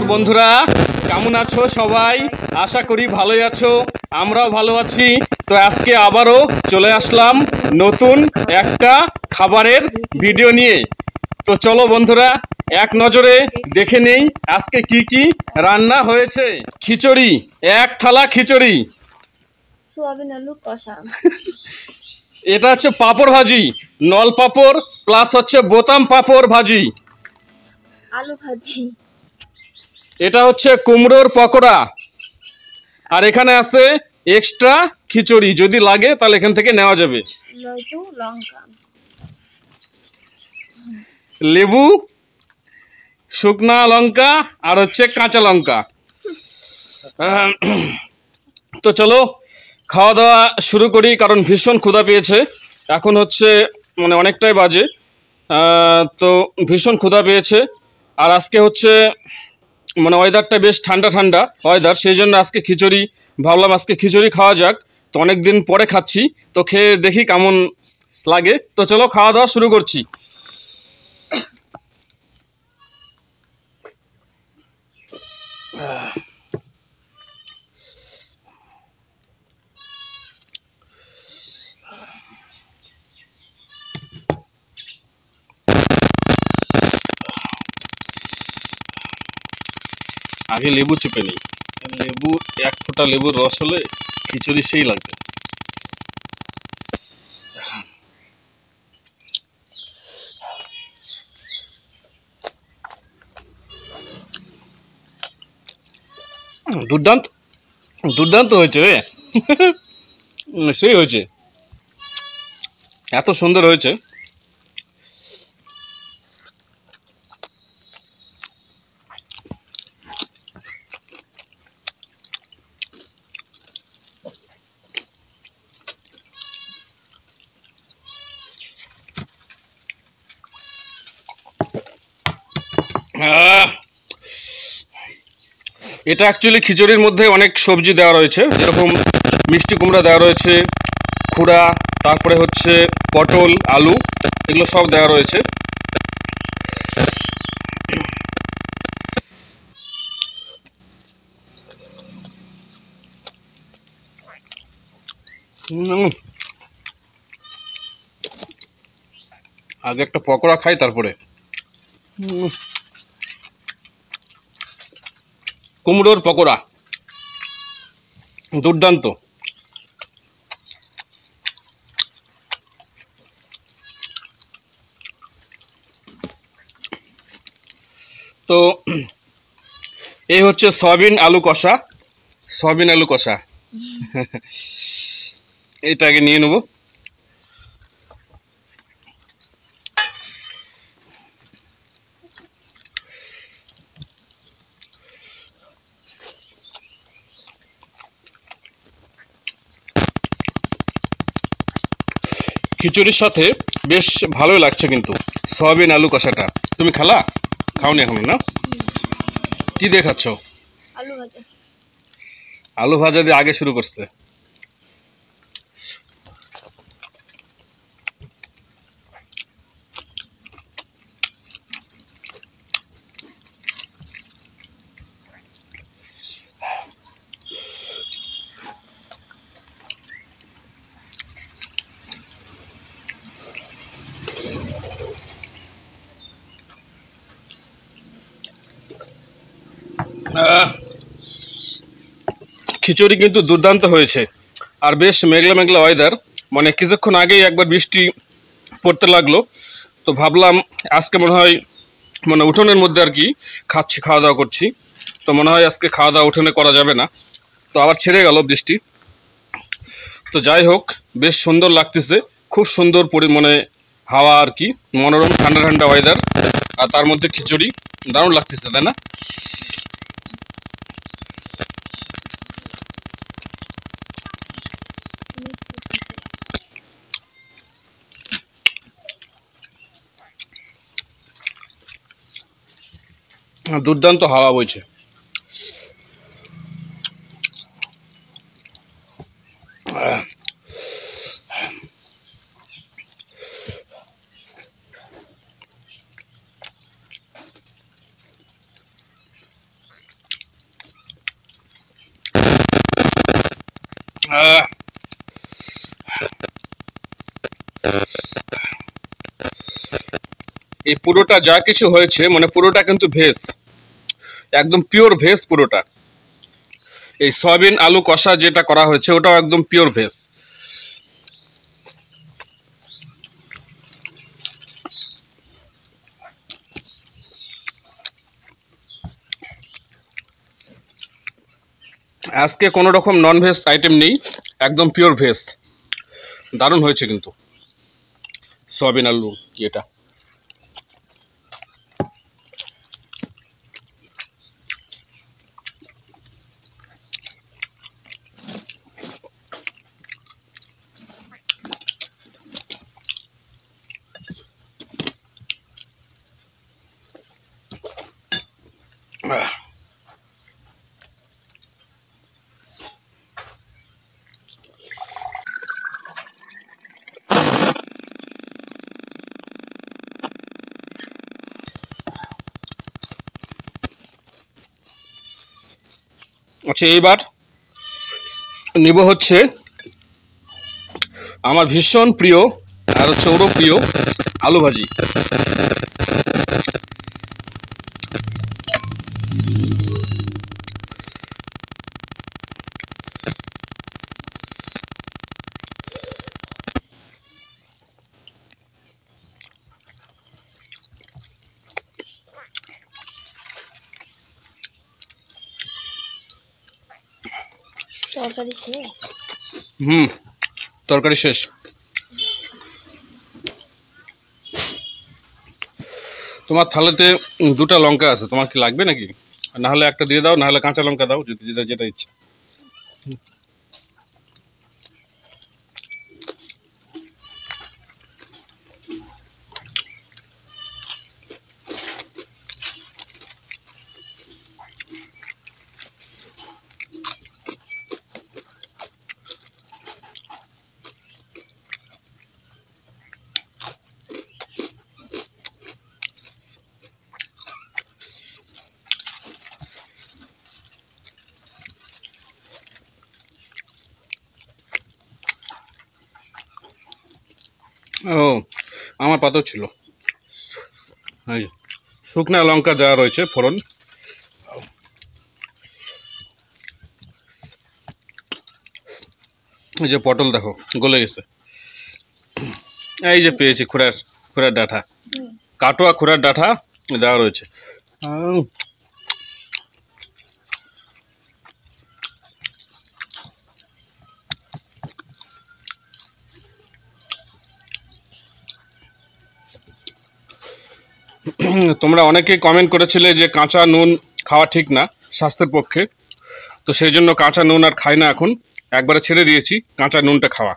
নমস্কার বন্ধুরা, কেমন আছো সবাই? আশা করি ভালোই আছো, আমরাও ভালো আছি। তো আজকে আবারও চলে আসলাম নতুন একটা খাবারের ভিডিও নিয়ে। তো চলো বন্ধুরা, এক নজরে দেখে নেই আজকে কি কি রান্না হয়েছে। খিচুড়ি, এক থালা খিচুড়ি। সোয়াবিন আলু কষা। এটা হচ্ছে পাঁপড় ভাজি, নল পাঁপড় প্লাস হচ্ছে বোতাম পাঁপড় ভাজি। আলু ভাজি। এটা হচ্ছে কুমড়োর পকোড়া। আর এখানে আছে এক্সট্রা খিচুড়ি, যদি লাগে তাহলে এখান থেকে নেওয়া যাবে। নয়তো লঙ্কা, লেবু, শুকনা লঙ্কা আর হচ্ছে কাঁচা লঙ্কা। তো চলো খাওয়া দাওয়া শুরু করি, কারণ ভীষণ ক্ষুধা পেয়েছে। এখন হচ্ছে অনেকটাই বাজে, তো ভীষণ ক্ষুধা পেয়েছে। আর আজকে হচ্ছে ওয়েদারটা বেশ ঠান্ডা ঠান্ডা ওয়েদার, সেই জন্য আজকে খিচুড়ি ভাবলাম আজকে খিচুড়ি খাওয়া যাক। তো অনেক দিন পরে খাচ্ছি, তো খেয়ে দেখি কেমন লাগে। তো চলো খাওয়া দাওয়া শুরু করছি। আগে লেবু চেপে নিই, লেবু এক ফোঁটা লেবুর রস হলে খিচুড়ি সেই লাগবে। দুর্দান্ত দুর্দান্ত হয়েছে রে। সেই হয়েছে, এত সুন্দর হয়েছে। এটা অ্যাকচুয়ালি খিচুড়ির মধ্যে অনেক সবজি দেওয়া রয়েছে, যেরকম মিষ্টি কুমড়া দেওয়া রয়েছে, খুড়া, তারপরে হচ্ছে পটল, আলু, এগুলো সব দেওয়া রয়েছে। আগে একটা পকোড়া খাই, তারপরে কুমড়োর পকোড়া দুর্দান্ত। তো এই হচ্ছে সয়াবিন আলু কষা, সয়াবিন আলু কষা। এটা আগে নিয়ে নেব। খিচুড়ির সাথে বেশ ভালোই লাগছে কিন্তু সয়াবিন আলু কষাটা। তুমি খাওনি এখনো না? কি দিয়ে খাচ্ছ? আলু ভাজা। আলু ভাজা দিয়ে আগে শুরু করছে। খিচুড়ি কিন্তু দুর্দান্ত হয়েছে। আর বেশ মেঘলা মেঘলা ওয়েদার, কিছুক্ষণ আগেই একবার বৃষ্টি পড়তে লাগলো। তো ভাবলাম আজকে মনে হয় উঠোনের মধ্যে আর কি খাওয়া দাওয়া করছি। তো মনে হয় আজকে খাওয়া দাওয়া উঠোনে করা যাবে না, তো আবার ছেড়ে গেল বৃষ্টি। তো যাই হোক, বেশ সুন্দর লাগতেছে, খুব সুন্দর হাওয়া আর কি, মনোরম ঠান্ডা ঠান্ডা ওয়েদার, আর তার মধ্যে খিচুড়ি, দারুণ লাগতেছে, তাই না? দুর্দান্ত হাওয়া বইছে। আহ, এই পুরোটা যা কিছু হয়েছে মানে পুরোটা কিন্তু ভেজ, একদম পিওর ভেজ পুরোটা। এই সয়াবিন আলু কষা যেটা করা হয়েছে ওটাও একদম পিওর ভেজ। আজকে কোনো রকম নন ভেজ আইটেম নেই, একদম পিওর ভেজ। দারুণ হয়েছে কিন্তু সয়াবিন আলু এটা। আচ্ছা, এইবার নিব হচ্ছে আমার ভীষণ প্রিয় আর হচ্ছে ওরও প্রিয় আলু ভাজি। তরকারি শেষ। হুম, তরকারি শেষ। তোমার থালাতে দুটা লঙ্কা আছে, তোমার কি লাগবে নাকি? না হলে একটা দিয়ে দাও, না হলে কাঁচা লঙ্কা দাও, যদি যেটা যেটা ইচ্ছা। ও, আমার পাতেও ছিল। এই শুকনা লঙ্কা দেওয়া রয়েছে ফোড়ন। এই যে পটল দেখো গলে গেছে। এই যে পেয়েছি খুড়ার খুড়ার ডাঁটা, কাটোয়া খুড়ার ডাঁটা দেওয়া রয়েছে। তোমরা অনেকেই কমেন্ট করেছিলে যে কাঁচা নুন খাওয়া ঠিক না স্বাস্থ্যের পক্ষে, তো সেই জন্য কাঁচা নুন আর খাই না এখন, একবারে ছেড়ে দিয়েছি কাঁচা নুনটা খাওয়া।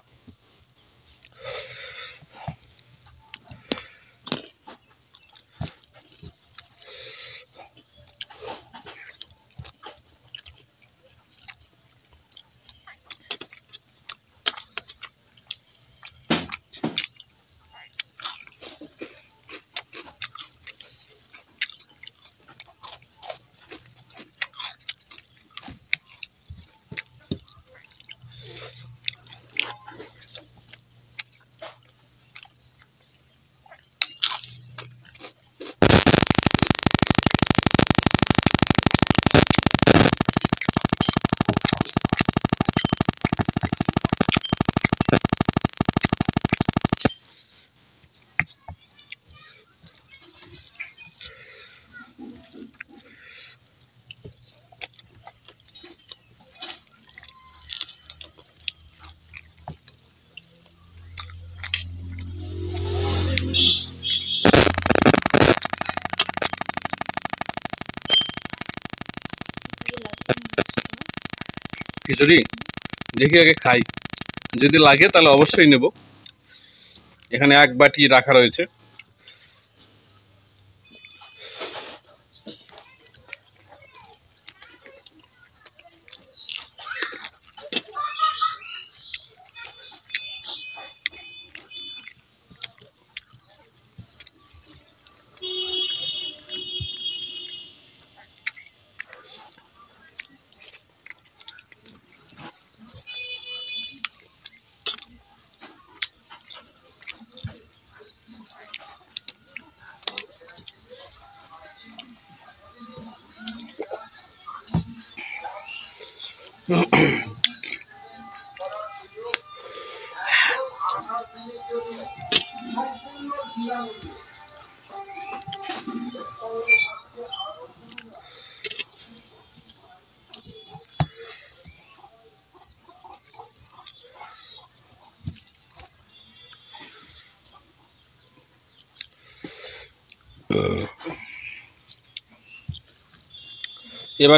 খিচুড়ি দেখি আগে খাই, যদি লাগে তাহলে অবশ্যই নেব। এখানে এক বাটি রাখা রয়েছে। এবার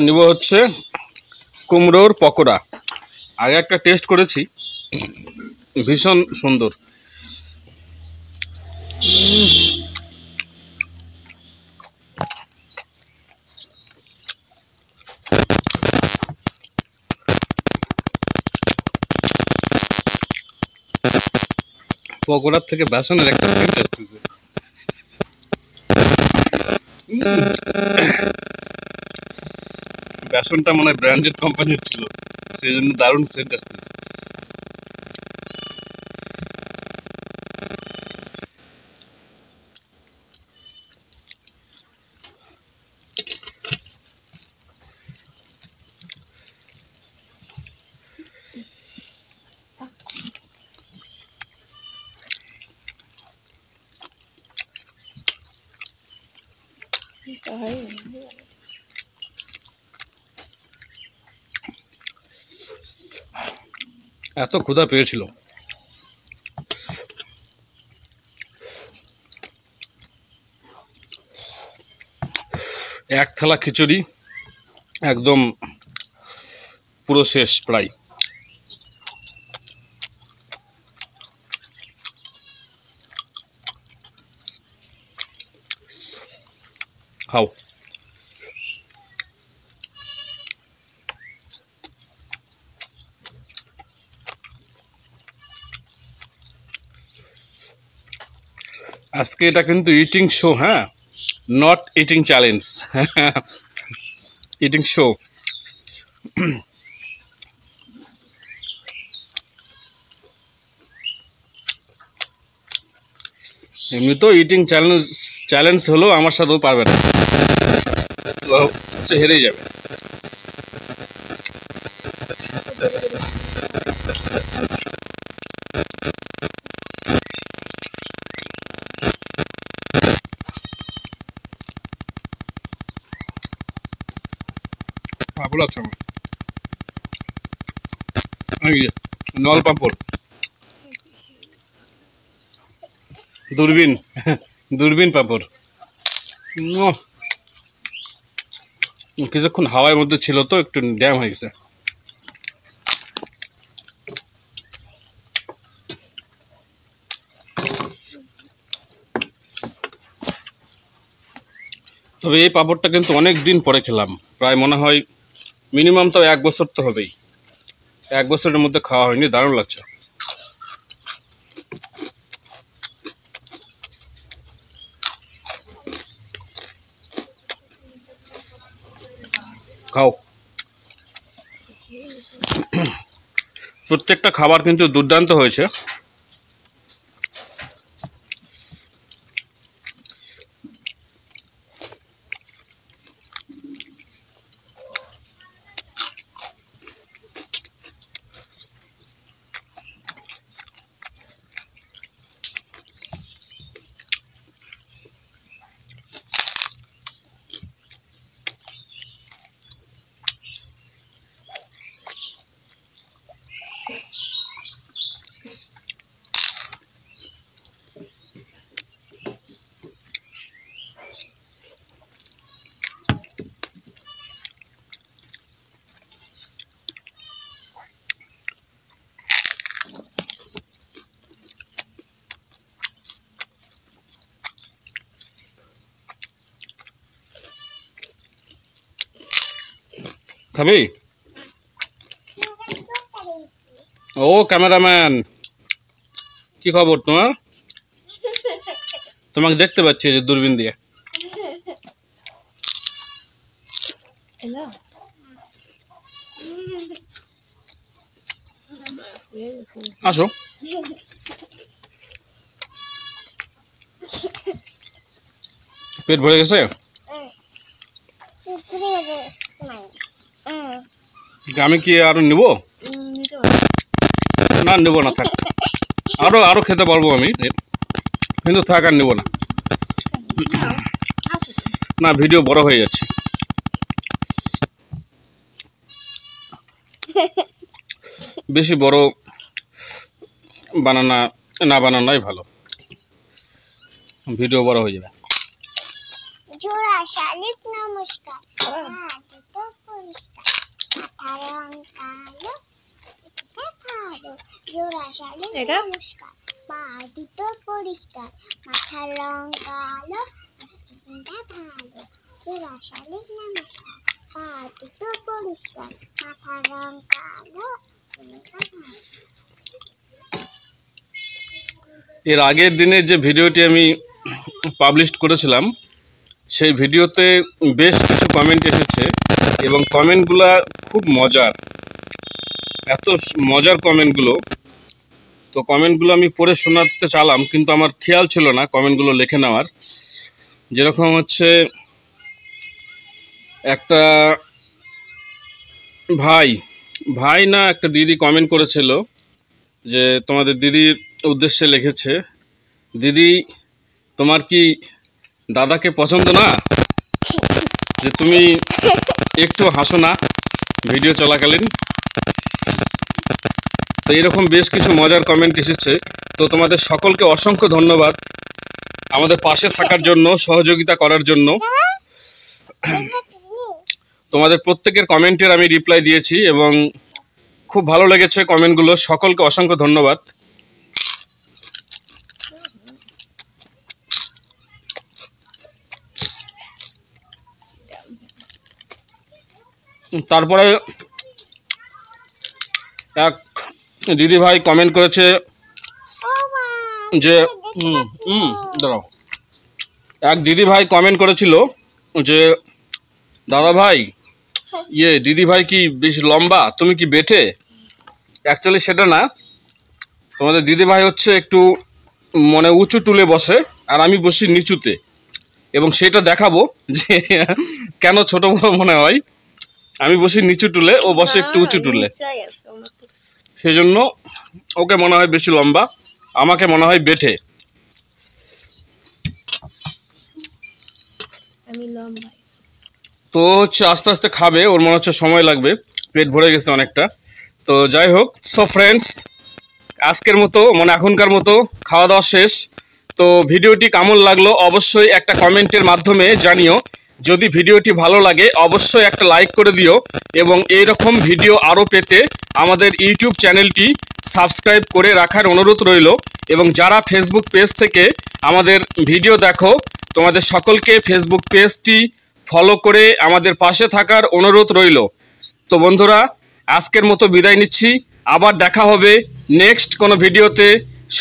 নিব হচ্ছে কুমড়োর পকোড়া। আগে একটা টেস্ট করেছি, ভীষণ সুন্দর। পকোড়ার থেকে বেসনের একটা সেন্ট আসতেছে। বেসনটা মনে হয় ব্র্যান্ডেড কোম্পানির ছিল, সেই জন্য দারুণ সেন্ট আসতেছে। এত ক্ষুধা পেয়েছিল। এক থালা খিচুড়ি একদম পুরো শেষ প্রায়। খাও। আজকে এটা কিন্তু ইটিং শো, হ্যাঁ, not eating challenge. Eating show. এমনি তো ইটিং চ্যালেঞ্জ চ্যালেঞ্জ হলেও আমার সাথেও পারবে না, হচ্ছে হেরেই যাবে। পাপড় আছে আমার, নল পাপড়, দূরবীন, দূরবীন পাপড়। কিছুক্ষণ হাওয়ার মধ্যে ছিল তো একটু ড্যাম হয়ে গেছে। তবে এই পাপড়টা কিন্তু অনেক দিন পরে খেলাম, প্রায় মনে হয় মিনিমাম তো 1 বছর তো হবেই। 1 বছরের মধ্যে খাওয়া হয়নি, দারুণ লাগছে। খাও। প্রত্যেকটা খাবার কিন্তু দুর্দান্ত হয়েছে। খাবি? ও ক্যামেরাম্যান, কি খবর তোমার? তোমাকে দেখতে পাচ্ছি যে দূরবীন দিয়ে। আসো। পেট ভরে গেছে? আমি কি আরো নেব? নিতে পারো। না নেব না, থাক। আরো খেতে পারবো আমি, কিন্তু থাক আর নেব না। আসো তো। না, ভিডিও বড় হয়ে যাচ্ছে। বেশি বড় বানানোই ভালো, ভিডিও বড় হয়ে যাবে। জোড়া শালিক নমস্কার, দুটো পরিষ্কার, মাথার রং কালো, ভালো। জোড়া শালিক এটা? নমস্কার, পা দুটো পরিষ্কার, মাথার রং কালো, ভালো। জোড়া শালিক নমস্কার, পা দুটো পরিষ্কার, মাথার রং কালো, ভালো। এর আগের দিনের যে ভিডিওটি আমি পাবলিশ করেছিলাম, সেই ভিডিওতে বেশ কিছু কমেন্ট এসেছে এবং কমেন্টগুলো খুব মজার, এত মজার কমেন্টগুলো। তো কমেন্টগুলো আমি পড়ে শোনাতে চালাম, কিন্তু আমার খেয়াল ছিল না কমেন্টগুলো লিখে নেওয়ার। যেরকম হচ্ছে, একটা ভাই না একটা দিদি কমেন্ট করেছিল যে তোমাদের দিদির উদ্দেশ্যে লিখেছে, দিদি তোমার কি দাদাকে পছন্দ না, যে তুমি একটু হাসো না ভিডিও চলাকালীন। তো এরকম বেশ কিছু মজার কমেন্ট এসেছে। তো তোমাদের সকলকে অসংখ্য ধন্যবাদ আমাদের পাশে থাকার জন্য, সহযোগিতা করার জন্য। তোমাদের প্রত্যেকের কমেন্টের আমি রিপ্লাই দিয়েছি এবং খুব ভালো লেগেছে কমেন্টগুলো। সকলকে অসংখ্য ধন্যবাদ। তারপরে এক দিদি ভাই কমেন্ট করেছে যে দাঁড়াও, এক দিদি ভাই কমেন্ট করেছিল যে দাদা ভাই, দিদি ভাই কি বেশি লম্বা, তুমি কি বেটে? অ্যাকচুয়ালি সেটা না, তোমাদের দিদি ভাই হচ্ছে একটু মানে উঁচু টুলে বসে আর আমি বসি নিচুতে, এবং সেটা দেখাবো যে কেন ছোট বড় মনে হয়। আমি বসি নিচু টুলে, ও বসে একটু উঁচু টুলে, নিচেই আছে আমার থেকে। সেই জন্য ওকে মনে হয় বেশি লম্বা, আমাকে মনে হয় বেটে। আমি লম্বা। তো হচ্ছে আস্তে আস্তে খাবে, ওর মনে হচ্ছে সময় লাগবে, পেট ভরে গেছে অনেকটা। তো যাই হোক, সো ফ্রেন্ডস, আজকের মতো মানে এখনকার মতো খাওয়া দাওয়া শেষ। তো ভিডিওটি কেমন লাগলো অবশ্যই একটা কমেন্টের মাধ্যমে জানিও। যদি ভিডিওটি ভালো লাগে অবশ্যই একটা লাইক করে দিও, এবং এইরকম ভিডিও আরও পেতে আমাদের ইউটিউব চ্যানেলটি সাবস্ক্রাইব করে রাখার অনুরোধ রইল। এবং যারা ফেসবুক পেজ থেকে আমাদের ভিডিও দেখো, তোমাদের সকলকে ফেসবুক পেজটি ফলো করে আমাদের পাশে থাকার অনুরোধ রইল। তো বন্ধুরা, আজকের মতো বিদায় নিচ্ছি, আবার দেখা হবে নেক্সট কোনো ভিডিওতে।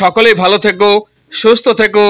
সকলেই ভালো থেকো, সুস্থ থেকো।